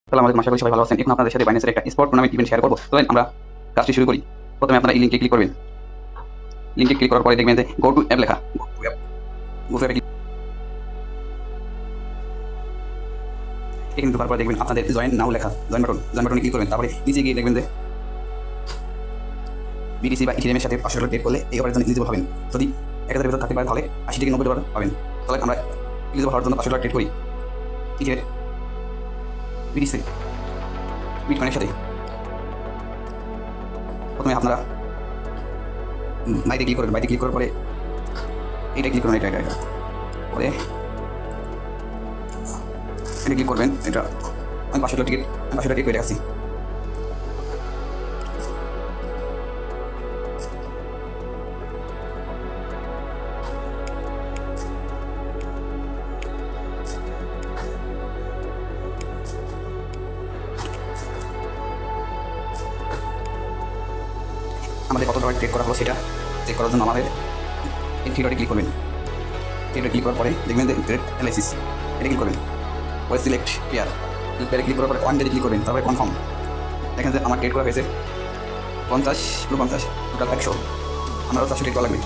আসসালামু আলাইকুম, আশা করি সবাই ভালো আছেন। এখন আপনাদের সাথে বাইন্যান্সের একটা স্পট টুর্নামেন্ট ইভেন্ট শেয়ার করব। চলেন আমরা কাজটি শুরু করি। প্রথমে আপনারা এই লিংকে ক্লিক করবেন। লিংকে ক্লিক করার পরে দেখবেন যে গো টু অ্যাপ লেখা। গো টু অ্যাপে এখানে ঢোকার পরে দেখবেন আপনাদের জয়েন নাও লেখা, জয়েন বাটনে ক্লিক করবেন। তারপরে নিচে গিয়ে দেখবেন যে বিটিসি বা ইথিরিয়ামের সাথে $500 ট্রেড করলে এই অপারেশন এলিজিবল হবেন। যদি 1000 ভিতর থাকতে পারে তাহলে 80 থেকে $90 পাবেন। তাহলে আমরা এলিজিবল হওয়ার জন্য $500 ট্রেড করি ইথিরিয়াম বিটিসি বিটকয়েনের সাথে। প্রথমে আপনারা বাইরে ক্লিক করবেন। বাইরে ক্লিক করার পরে এটা ক্লিক করবেন, এটা পরে এটা ক্লিক করবেন। এটা আমি 500 টিকিট করে রাখছি। আমাদের কত টাকা ট্রেড করা হলো সেটা চেক করার জন্য আমাদের এই থ্রি ডটে ক্লিক করবেন। থ্রি ডটে ক্লিক করার পরে দেখবেন যে ট্রেড অ্যানালাইসিস, এটা ক্লিক করবেন। পরে সিলেক্ট পেয়ার, পেয়ারে ক্লিক করার পরে ওয়ান ডে ক্লিক করবেন। তারপরে কনফার্ম। দেখেন যে আমার ট্রেড করা হয়েছে 50 × 50 টোটাল 100। আমারও 400 ট্রেড করা লাগবে।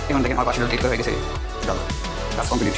এখন দেখেন আমার $500 ট্রেড করা হয়ে গেছে। কাজ কমপ্লিট।